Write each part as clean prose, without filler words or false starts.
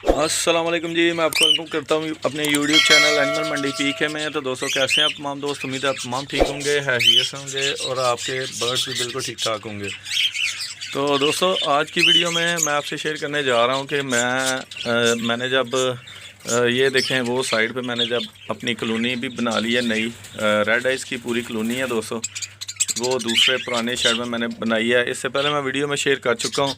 अस्सलाम वालेकुम जी। मैं आपको वेलकम करता हूँ अपने यूट्यूब चैनल एनिमल मंडी पीके में। तो दोस्तों कैसे हैं आप तमाम दोस्त? उम्मीद है आप तमाम ठीक होंगे, हैसियत होंगे और आपके बर्ड्स भी बिल्कुल ठीक ठाक होंगे। तो दोस्तों आज की वीडियो में मैं आपसे शेयर करने जा रहा हूँ कि मैंने जब ये देखें वो साइड पे मैंने जब अपनी कॉलोनी भी बना ली है नई, रेड आइज़ की पूरी कॉलोनी है दोस्तों। वो दूसरे पुराने शेड में मैंने बनाई है। इससे पहले मैं वीडियो में शेयर कर चुका हूँ।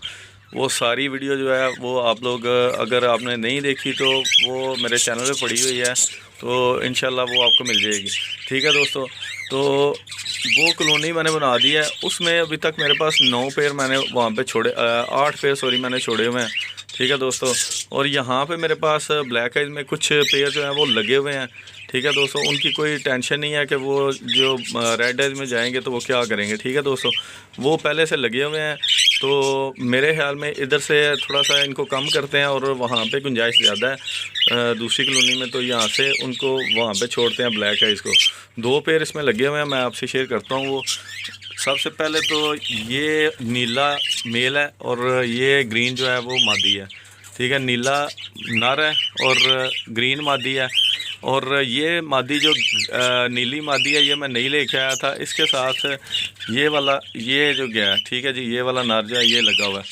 वो सारी वीडियो जो है वो आप लोग अगर आपने नहीं देखी तो वो मेरे चैनल पे पड़ी हुई है, तो इंशाल्लाह वो आपको मिल जाएगी। ठीक है दोस्तों, तो वो कॉलोनी मैंने बना दी है। उसमें अभी तक मेरे पास 9 पेड़ मैंने वहाँ पे छोड़े, 8 पेड़ सॉरी मैंने छोड़े हुए हैं। ठीक है दोस्तों, और यहाँ पे मेरे पास ब्लैक आइज में कुछ पेड़ जो हैं वो लगे हुए हैं। ठीक है दोस्तों, उनकी कोई टेंशन नहीं है कि वो जो रेड आइज में जाएंगे तो वो क्या करेंगे। ठीक है दोस्तों, वो पहले से लगे हुए हैं। तो मेरे ख्याल में इधर से थोड़ा सा इनको कम करते हैं और वहाँ पे गुंजाइश ज़्यादा है दूसरी कॉलोनी में, तो यहाँ से उनको वहाँ पे छोड़ते हैं ब्लैक आइज को। 2 पेड़ इसमें लगे हुए हैं, मैं आपसे शेयर करता हूँ। वो सबसे पहले तो ये नीला मेल है और ये ग्रीन जो है वो मादी है। ठीक है, नीला नर है और ग्रीन मादी है। और ये मादी जो नीली मादी है ये मैं नहीं लेके आया था, इसके साथ ये वाला ये जो गया है। ठीक है जी, ये वाला नर जो है ये लगा हुआ है।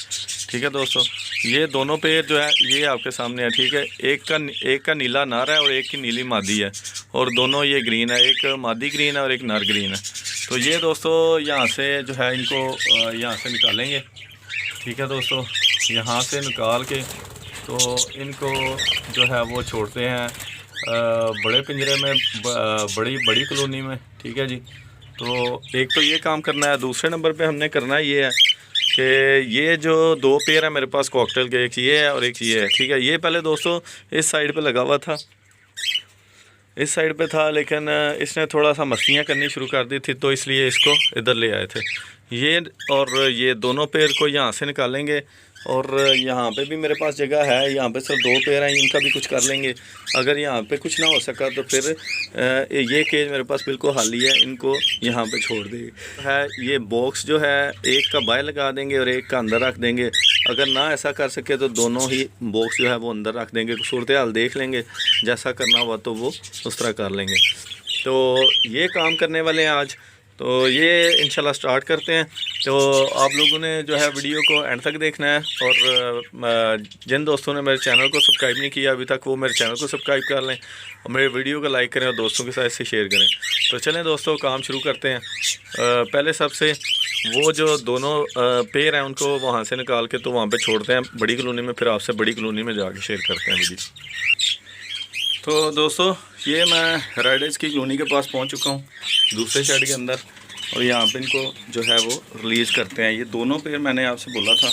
ठीक है दोस्तों, ये दोनों पेड़ जो है ये आपके सामने है। ठीक है, एक का नीला नर है और एक की नीली मादी है, और दोनों ये ग्रीन है। एक मादी ग्रीन है और एक नर ग्रीन है। तो ये दोस्तों यहाँ से जो है इनको यहाँ से निकालेंगे। ठीक है दोस्तों, यहाँ से निकाल के तो इनको जो है वो छोड़ते हैं बड़े पिंजरे में, बड़ी बड़ी कॉलोनी में। ठीक है जी, तो एक तो ये काम करना है। दूसरे नंबर पे हमने करना ये है कि ये जो 2 पेड़ है मेरे पास कॉकटेल के, एक ये है और एक ये है। ठीक है, ये पहले दोस्तों इस साइड पे लगा हुआ था, इस साइड पे था, लेकिन इसने थोड़ा सा मस्तियाँ करनी शुरू कर दी थी, तो इसलिए इसको इधर ले आए थे। ये और ये दोनों पेड़ को यहाँ से निकालेंगे। और यहाँ पे भी मेरे पास जगह है, यहाँ पे सिर्फ 2 पेड़ हैं, इनका भी कुछ कर लेंगे। अगर यहाँ पे कुछ ना हो सका तो फिर ये केज मेरे पास बिल्कुल खाली है, इनको यहाँ पे छोड़ देंगे। है ये बॉक्स जो है एक का बाहर लगा देंगे और एक का अंदर रख देंगे। अगर ना ऐसा कर सके तो दोनों ही बॉक्स जो है वो अंदर रख देंगे। सूरत हाल देख लेंगे, जैसा करना हुआ तो वो उस तरह कर लेंगे। तो ये काम करने वाले हैं आज, तो ये इंशाल्लाह स्टार्ट करते हैं। तो आप लोगों ने जो है वीडियो को एंड तक देखना है, और जिन दोस्तों ने मेरे चैनल को सब्सक्राइब नहीं किया अभी तक वो मेरे चैनल को सब्सक्राइब कर लें और मेरे वीडियो को लाइक करें और दोस्तों के साथ इसे शेयर करें। तो चलें दोस्तों, काम शुरू करते हैं। पहले सबसे वो जो दोनों पेड़ हैं उनको वहाँ से निकाल के तो वहाँ पर छोड़ते हैं बड़ी कॉलोनी में, फिर आपसे बड़ी कॉलोनी में जाके शेयर करते हैं वीडियो। तो दोस्तों ये मैं रेड आइज की कॉलोनी के पास पहुंच चुका हूं, दूसरे शेड के अंदर, और यहाँ पे इनको जो है वो रिलीज़ करते हैं। ये दोनों पेड़ मैंने आपसे बोला था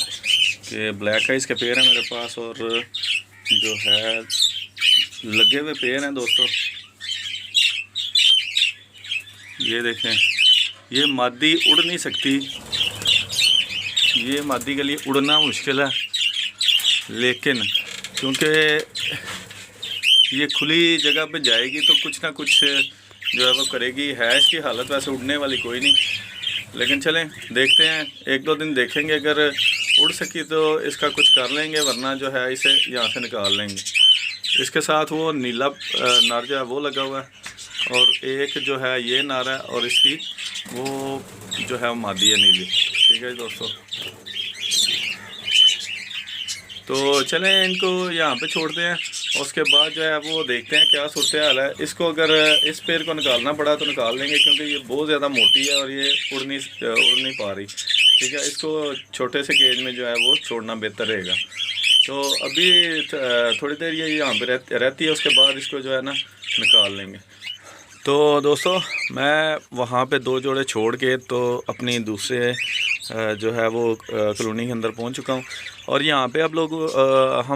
कि ब्लैक आइज के पेड़ हैं मेरे पास, और जो है लगे हुए पेड़ हैं दोस्तों। ये देखें, ये मादी उड़ नहीं सकती, ये मादी के लिए उड़ना मुश्किल है, लेकिन क्योंकि ये खुली जगह पे जाएगी तो कुछ ना कुछ जो है वो करेगी। है इसकी हालत वैसे उड़ने वाली कोई नहीं, लेकिन चलें देखते हैं, 1-2 दिन देखेंगे। अगर उड़ सकी तो इसका कुछ कर लेंगे, वरना जो है इसे यहाँ से निकाल लेंगे। इसके साथ वो नीला नार जो है वो लगा हुआ है, और एक जो है ये नार है, और इसकी वो जो है वो मादी है नीली। ठीक है दोस्तों, तो चलें इनको यहाँ पे छोड़ते हैं, और उसके बाद जो है वो देखते हैं क्या सूरत हाल है। इसको अगर इस पेड़ को निकालना पड़ा तो निकाल लेंगे, क्योंकि ये बहुत ज़्यादा मोटी है और ये उड़ नहीं पा रही। ठीक है, इसको छोटे से केज में जो है वो छोड़ना बेहतर रहेगा। तो अभी थोड़ी देर ये यहाँ पे रहती है, उसके बाद इसको जो है ना निकाल लेंगे। तो दोस्तों मैं वहाँ पे 2 जोड़े छोड़ के तो अपनी दूसरे जो है वो कॉलोनी के अंदर पहुँच चुका हूँ। और यहाँ पे हम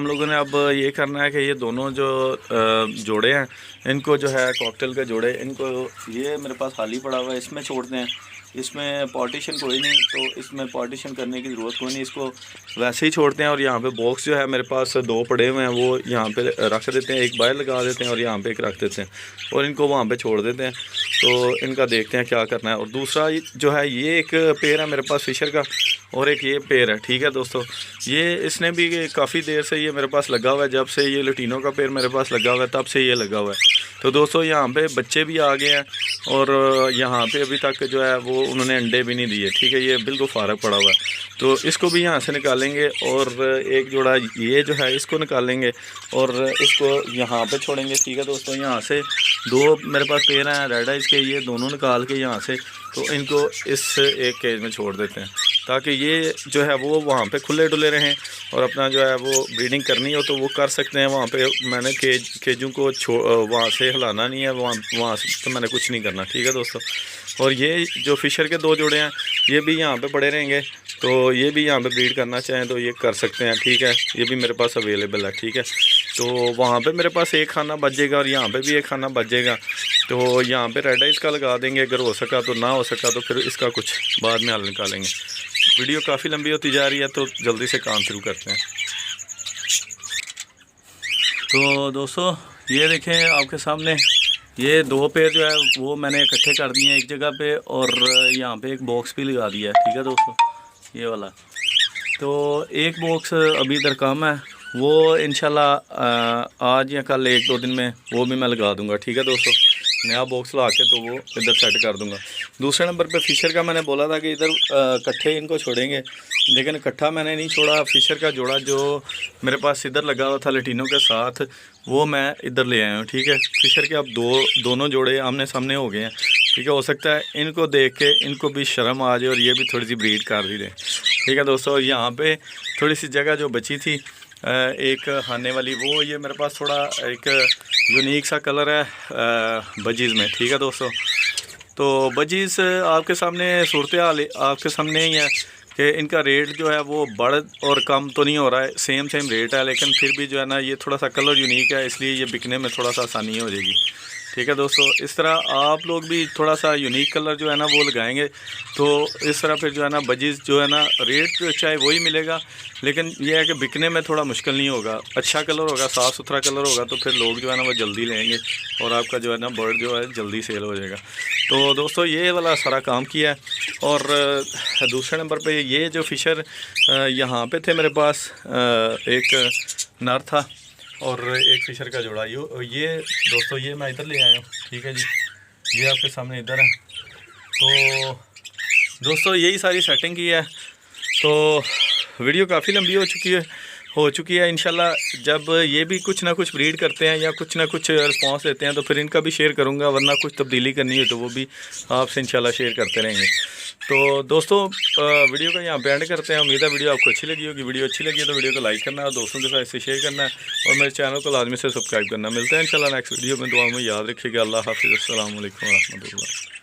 लोगों ने अब ये करना है कि ये दोनों जो जोड़े हैं इनको जो है कॉकटेल के जोड़े, इनको ये मेरे पास खाली पड़ा हुआ है, इसमें छोड़ते हैं। इसमें पार्टीशन कोई नहीं, तो इसमें पार्टीशन करने की ज़रूरत कोई नहीं, इसको वैसे ही छोड़ते हैं। और यहाँ पे बॉक्स जो है मेरे पास 2 पड़े हुए हैं, वो यहाँ पे रख देते हैं, एक बाहर लगा देते हैं और यहाँ पे एक रख देते हैं, और इनको वहाँ पे छोड़ देते हैं। तो इनका देखते हैं क्या करना है। और दूसरा जो है ये एक पेड़ है मेरे पास फिशर का, और एक ये पेयर है, ठीक है दोस्तों। ये इसने भी काफ़ी देर से ये मेरे पास लगा हुआ है, जब से ये लुटीनो का पेयर मेरे पास लगा हुआ है तब से ये लगा हुआ है। तो दोस्तों यहाँ पे बच्चे भी आ गए हैं और यहाँ पे अभी तक जो है वो उन्होंने अंडे भी नहीं दिए, ठीक है। ये बिल्कुल फारग पड़ा हुआ है, तो इसको भी यहाँ से निकालेंगे और एक जोड़ा ये जो है इसको निकालेंगे और इसको यहाँ पे छोड़ेंगे, ठीक है दोस्तों। यहाँ से 2 मेरे पास पेयर हैं रेड आइज के, ये दोनों निकाल के यहाँ से तो इनको इस एक केज में छोड़ देते हैं, ताकि ये जो है वो वहाँ पे खुले डुले रहें और अपना जो है वो ब्रीडिंग करनी हो तो वो कर सकते हैं। वहाँ पे मैंने केजों को वहाँ से हिलाना नहीं है, वहाँ से तो मैंने कुछ नहीं करना, ठीक है दोस्तों। और ये जो फिशर के 2 जोड़े हैं ये भी यहाँ पे पड़े रहेंगे, तो ये भी यहाँ पे ब्रीड करना चाहें तो ये कर सकते हैं, ठीक है। ये भी मेरे पास अवेलेबल है, ठीक है। तो वहाँ पे मेरे पास एक खाना बच जाएगा और यहाँ पे भी एक खाना बच जाएगा, तो यहाँ पे रेड आइज का लगा देंगे, अगर हो सका तो, ना हो सका तो फिर इसका कुछ बाद में हल निकालेंगे। वीडियो काफ़ी लंबी होती जा रही है तो जल्दी से काम शुरू करते हैं। तो दोस्तों ये देखें आपके सामने, ये 2 पेयर जो है वो मैंने इकट्ठे कर दिए हैं एक जगह पे और यहाँ पे एक बॉक्स भी लगा दिया है, ठीक है दोस्तों, ये वाला। तो एक बॉक्स अभी इधर कम है, वो इंशाल्लाह आज या कल 1-2 दिन में वो भी मैं लगा दूंगा, ठीक है दोस्तों। नया बॉक्स ला के तो वो इधर सेट कर दूंगा। दूसरे नंबर पे फिशर का मैंने बोला था कि इधर इकट्ठे इनको छोड़ेंगे, लेकिन इकट्ठा मैंने नहीं छोड़ा। फिशर का जोड़ा जो मेरे पास इधर लगा हुआ था लटीनों के साथ वो मैं इधर ले आया हूँ, ठीक है। फिशर के अब दोनों जोड़े आमने सामने हो गए हैं, ठीक है। हो सकता है इनको देख के इनको भी शर्म आ जाए और ये भी थोड़ी सी ब्रीड कर दी दें, ठीक है दोस्तों। यहाँ पे थोड़ी सी जगह जो बची थी एक खाने वाली, वो ये मेरे पास थोड़ा एक यूनिक सा कलर है बजीज़ में, ठीक है दोस्तों। तो बजीज़ आपके सामने सूरत हाल आपके सामने ही है कि इनका रेट जो है वो बढ़ और कम तो नहीं हो रहा है, सेम रेट है, लेकिन फिर भी जो है ना ये थोड़ा सा कलर यूनिक है, इसलिए ये बिकने में थोड़ा सा आसानी हो जाएगी, ठीक है दोस्तों। इस तरह आप लोग भी थोड़ा सा यूनिक कलर जो है ना वो लगाएंगे तो इस तरह फिर जो है ना बजीज़ जो है ना रेट तो चाहे वही मिलेगा, लेकिन ये है कि बिकने में थोड़ा मुश्किल नहीं होगा। अच्छा कलर होगा, साफ़ सुथरा कलर होगा तो फिर लोग जो है ना वो जल्दी लेंगे और आपका जो है ना बर्ड जो है जल्दी सेल हो जाएगा। तो दोस्तों ये वाला सारा काम किया है। और दूसरे नंबर पर ये जो फिशर यहाँ पर थे मेरे पास एक नर था और एक फिशर का जोड़ा, ये दोस्तों ये मैं इधर ले आया हूँ, ठीक है जी। ये आपके सामने इधर है। तो दोस्तों यही सारी सेटिंग की है। तो वीडियो काफ़ी लंबी हो चुकी है। इंशाल्लाह जब ये भी कुछ ना कुछ ब्रीड करते हैं या कुछ ना कुछ रिस्पांस देते हैं तो फिर इनका भी शेयर करूँगा, वरना कुछ तब्दीली करनी है तो वो भी आपसे इंशाल्लाह शेयर करते रहेंगे। तो दोस्तों वीडियो को यहाँ पे एंड करते हैं। उम्मीद है वीडियो आपको अच्छी लगी होगी। वीडियो अच्छी लगी है तो वीडियो को लाइक करना है, दोस्तों के साथ इसे शेयर करना है और मेरे चैनल को लाजमी से सब्सक्राइब करना। मिलते हैं इंशाल्लाह नेक्स्ट वीडियो में। दुआ में याद रखिएगा। अल्लाह हाफिज़। अस्सलाम वालेकुम व रहमतुल्लाह।